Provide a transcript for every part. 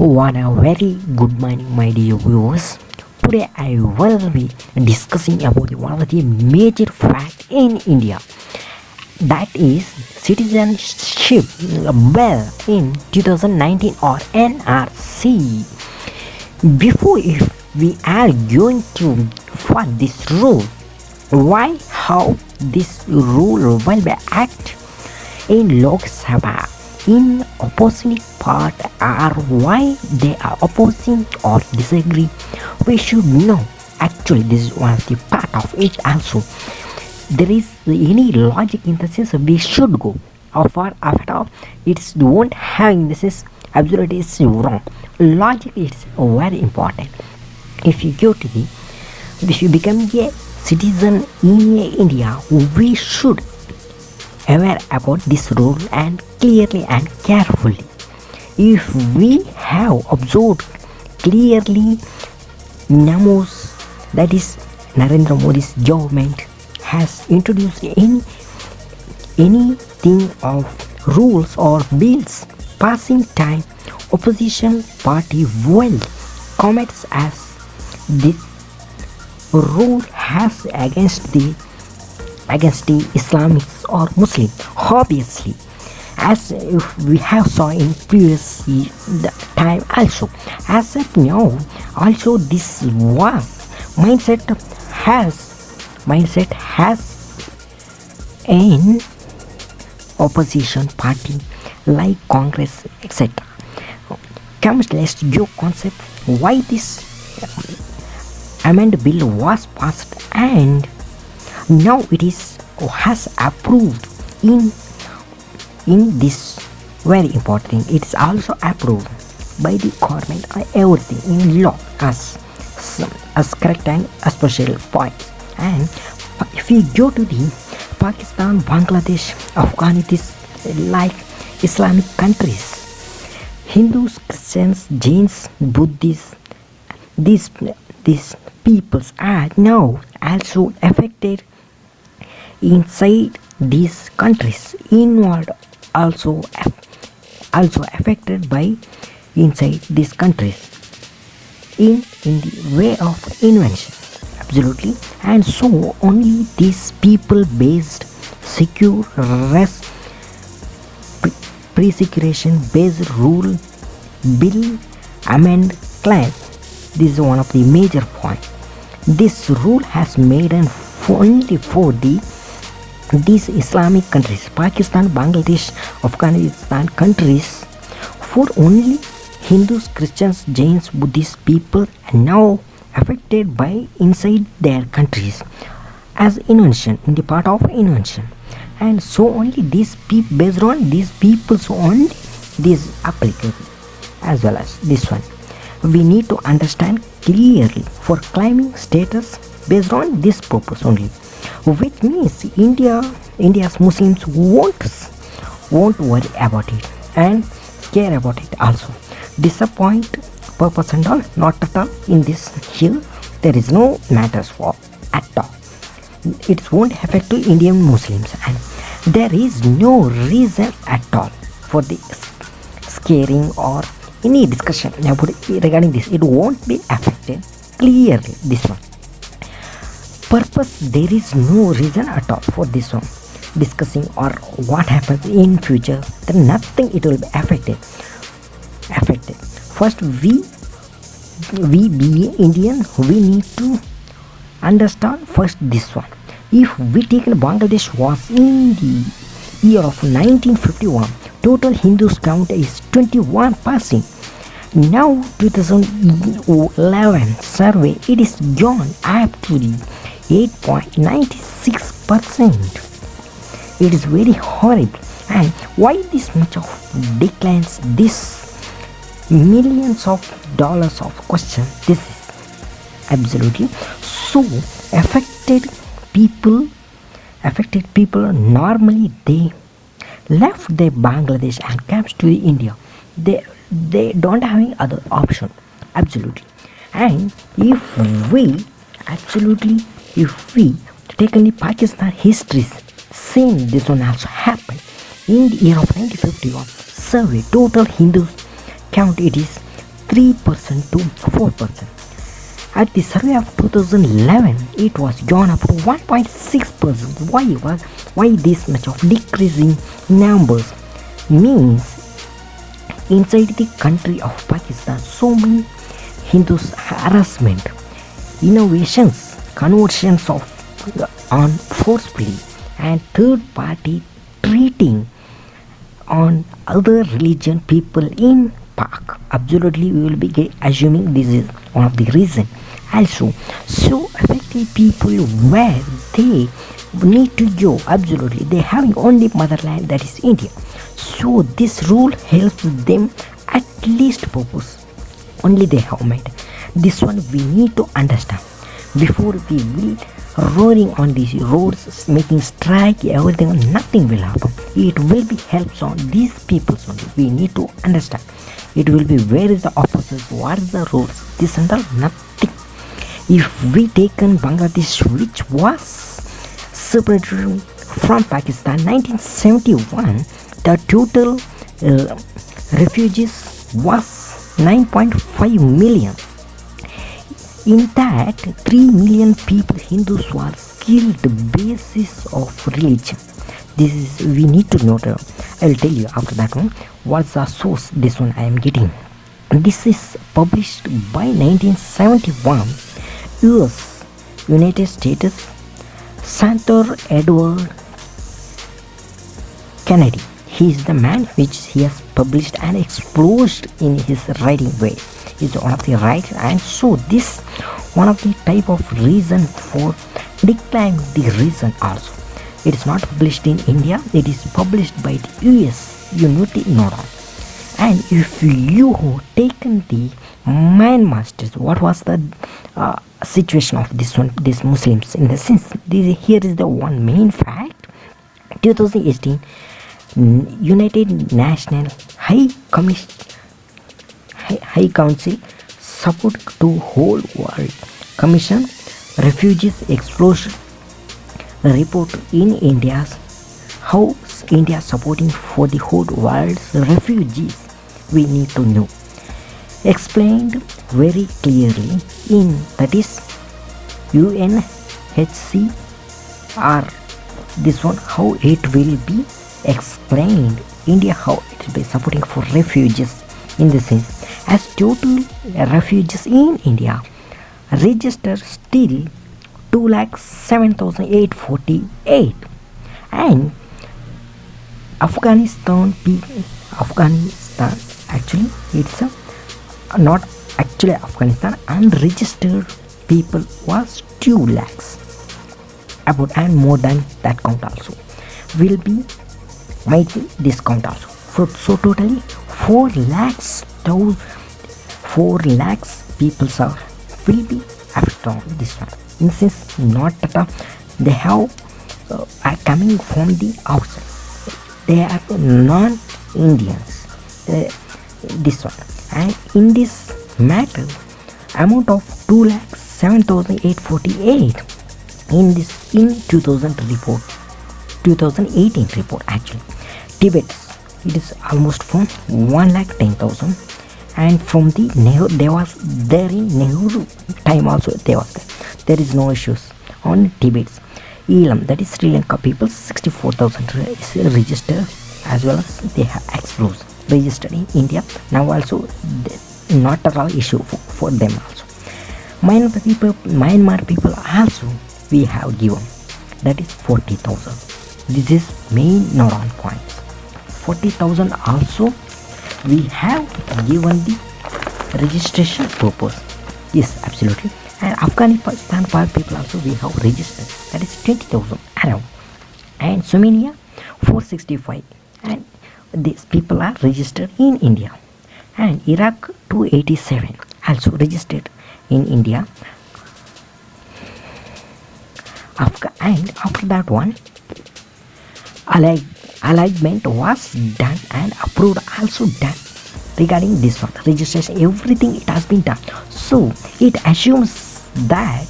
What a very good morning, my dear viewers. Today I will be discussing about one of the major facts in India, that is citizenship bill in 2019 or NRC. Before if we are going to for this rule, why how this rule will be act in Lok Sabha in opposing part are why they are opposing or disagree, we should know. Actually, this is one of the part of it also. There is any logic in the sense we should go or for after all it's won't having this is absolutely is wrong. Logic is very important. If you go to the if you become a citizen in India, we should aware about this rule and clearly and carefully. If we have observed clearly, that is Narendra Modi's government has introduced anything of rules or bills passing time, opposition party will comments as this rule has against the Islamics or Muslim. Obviously, as if we have saw in previous time also, as of now also this was mindset has an opposition party like Congress etc. Comes let's go concept why this amendment bill was passed and now it is has approved in this very important thing. It is also approved by the government everything in law as correct and a special point. And if we go to the Pakistan, Bangladesh, Afghanistan like Islamic countries, Hindus, Christians, Jains, Buddhists, these peoples are now also affected inside these countries, inward also affected by inside these countries in the way of invention, absolutely. And so only these people based secure rest persecution based rule bill amend claim. This is one of the major points. This rule has made an only for these Islamic countries, Pakistan, Bangladesh, Afghanistan countries, for only Hindus, Christians, Jains, Buddhist people are now affected by inside their countries as invention in the part of invention. And so only these people based on these peoples only this applicable as well as this one. We need to understand clearly for claiming status based on this purpose only, which means India's Muslims won't worry about it and care about it also. Disappoint purpose and all not at all in this here. There is no matters for at all. It won't affect to Indian Muslims and there is no reason at all for the scaring or any discussion about regarding this. It won't be affected clearly this one. Purpose, there is no reason at all for this one discussing or what happens in future, then nothing it will be affected. First we be Indian, we need to understand first this one. If we take Bangladesh was in the year of 1951, total Hindus count is 21%. Now 2011 survey it is gone up to the 8.96%. It is very horrible. And why this much of declines, this millions of dollars of question, this is absolutely so affected people normally they left their Bangladesh and comes to India. They don't have any other option, absolutely. And if we take any Pakistan histories, same this one also happened in the year of 1951 survey. Total Hindus count it is 3% to 4%. At the survey of 2011, it was gone up to 1.6%. Why this much of decreasing numbers? Means inside the country of Pakistan, so many Hindus harassment, innovations, conversions of on forcefully, and third party treating on other religion people in Pak. Absolutely, we will be assuming this is one of the reason. Also, so affected people where they need to go. Absolutely, they having only motherland, that is India. So this rule helps them at least purpose. Only they have made. This one we need to understand before we will roaring on these roads, making strike, everything, nothing will happen. It will be helps on these people only. We need to understand. It will be where is the opposite, what is the rules, this and all, nothing. If we taken Bangladesh, which was separated from Pakistan 1971, the total refugees was 9.5 million. In that, 3 million people, Hindus, were killed basis of religion. This is, we need to note. I will tell you after that one what's the source. This one I am getting. This is published by 1971 US United States Senator Edward Kennedy. He is the man which he has published and exposed in his writing way. Is one of the right, and so this one of the type of reason for declaring the reason also. It is not published in India, it is published by the US Unity Nora. And if you taken the Myanmar, what was the situation of this one, these Muslims, in the sense this, here is the one main fact. 2018 United National High Council support to whole world commission refugees explosion report in India's how India supporting for the whole world's refugees. We need to know. Explained very clearly in that is UNHCR. This one how it will be explained. India how it will be supporting for refugees in the sense as total refugees in India registered still 2,07,848, and Afghanistan actually it's not actually Afghanistan, unregistered people was 2 lakhs about, and more than that count also will be made this count also. So totally 4 lakhs people will be after this one. In sense, not that they have are coming from the outside. They are non-Indians. This one, and in this matter, amount of 2,07,848 in this in 2018 report actually. Tibet, it is almost from 1,10,000, and from the Nehru, there was there in Nehru time also there was there. There is no issues on Tibet's. Elam, that is Sri Lanka people, 64,000 is registered, as well as they have explosives registered in India. Now also not at all issue for them also. Myanmar people also we have given, that is 40,000. This is main neuron points. 40,000 also we have given the registration purpose. Yes, absolutely. And Afghanistan people also we have registered, that is 20,000 around, and Somalia 465, and these people are registered in India, and Iraq 287 also registered in India. And after that one alignment was done and approved also done regarding this one registration, everything it has been done. So it assumes that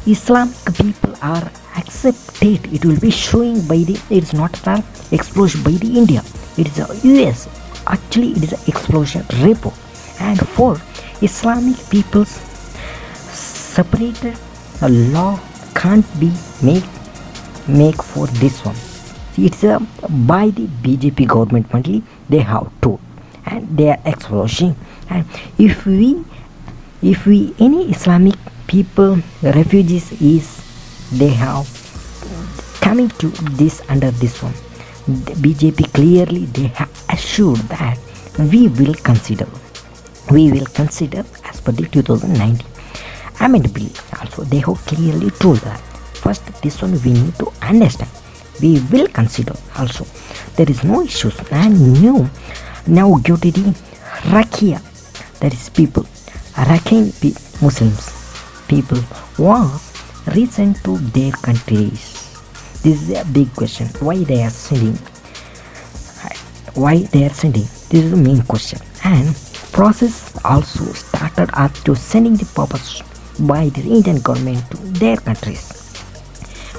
Islamic people are accepted. It will be showing by the, it is not an explosion by the India, it is a US, actually it is an explosion report. And for Islamic peoples, separated law can't be make for this one. It's by the BJP government only they have told, and they are explosion. And if we any Islamic people refugees is they have coming to this under this one, the BJP clearly they have assured that we will consider as per the 2019 amendment bill. Also they have clearly told that first this one we need to understand, we will consider. Also there is no issues. And now go to the Rakia, that is people Rakhine Muslims people was returned to their countries. This is a big question, why they are sending, this is the main question. And process also started up to sending the purpose by the Indian government to their countries.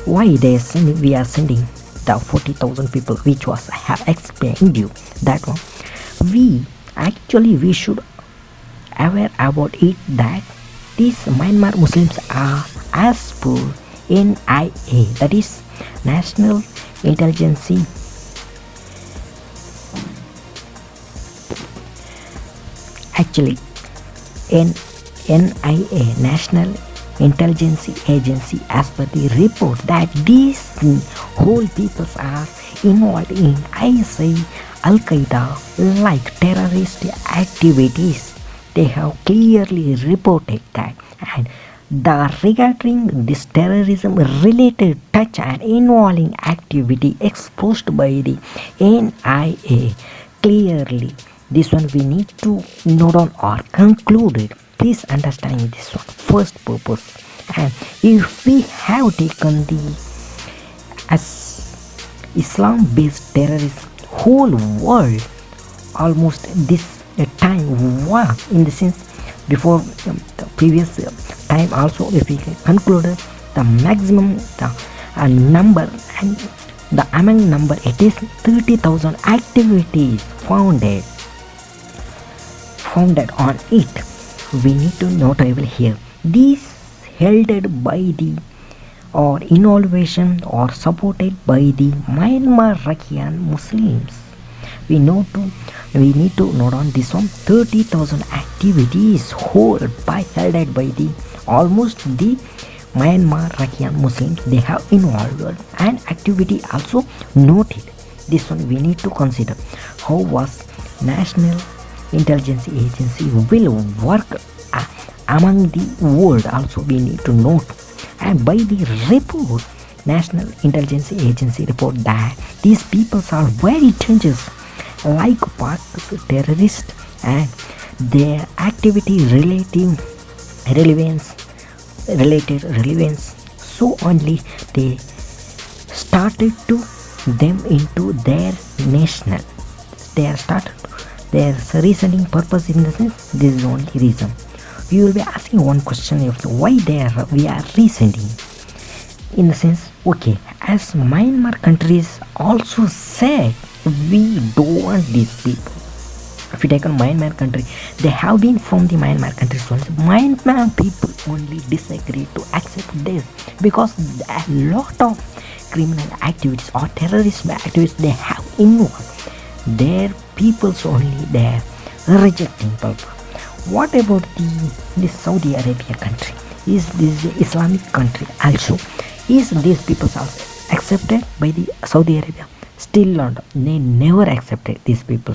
Why they are sending, we are sending the 40,000 people which was I have explained you that one. We should aware about it that these Myanmar Muslims are as per NIA, that is National Intelligence actually NIA, National Intelligence Agency, as per the report that these whole peoples are involved in ISIL, Al Qaeda like terrorist activities. They have clearly reported that, and regarding this terrorism related touch and involving activity exposed by the NIA, clearly this one we need to note down or conclude it. Please understand this one first purpose. And if we have taken the as Islam based terrorism whole world, almost this time was in the sense before the previous time also, if we conclude the maximum number and the among number, it is 30,000 activities founded on it. We need to note over here these held by the or innovation or supported by the Myanmar Rakhine Muslims. We need to note on this one, 30,000 activities held by the almost the Myanmar Rakhine Muslims they have involved, and activity also noted. This one we need to consider how was National Intelligence Agency will work among the world. Also we need to note, and by the report National Intelligence Agency report that these peoples are very dangerous like terrorists, and their activity related relevance, so only they started to them into their national, they are started their reasoning purpose. In the sense, this is only reason. You will be asking one question of why we are reasoning. In the sense, okay, as Myanmar countries also said we don't want these people. If you take on Myanmar country, they have been from the Myanmar countries only. Myanmar people only disagree to accept this because a lot of criminal activities or terrorist activities they have involved. Their peoples only they are rejecting people. What about the Saudi Arabia country? Is this Islamic country also? Is these people also accepted by the Saudi Arabia? Still not. They never accepted these people.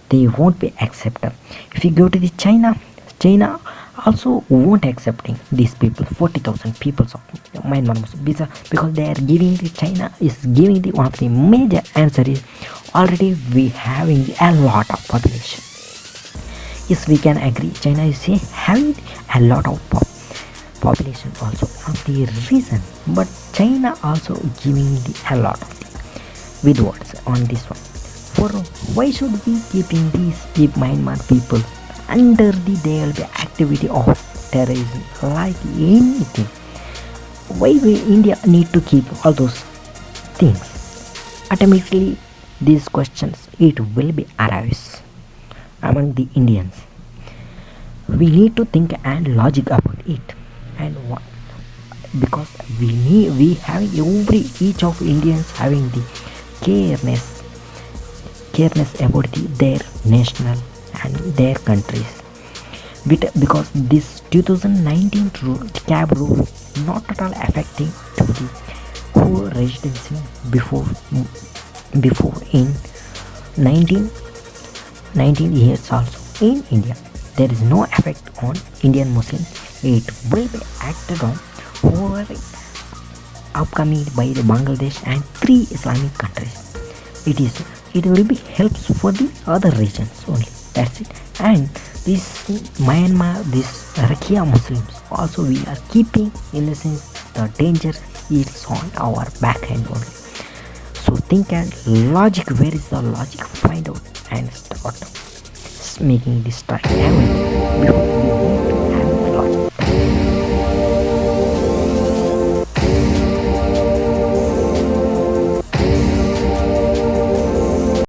They won't be accepted. If you go to the China also won't accepting these people. 40,000 people of Myanmar because they are giving the China is giving the one of the major answer is already we having a lot of population. Yes, we can agree. China is having a lot of population also of the reason, but China also giving a lot of with words on this one. For why should we keeping these Myanmar people under the daily activity of terrorism like anything? Why we India need to keep all those things? Automatically these questions it will be arise among the Indians. we need to think and logic about it. And what, because we having every each of Indians having the careness about their national and their countries. Because this 2019 rule, the cab rule, not at all affecting to the whole residency before in 19 19 years also in India. There is no effect on Indian Muslims. It will be acted on over upcoming by the Bangladesh and 3 Islamic countries. It will be helps for the other regions only. That's it. And this Myanmar, this Rakhine Muslims also we are keeping in the sense the danger is on our back end only. So think and logic. Where is the logic? Find out and start making this strike happen before we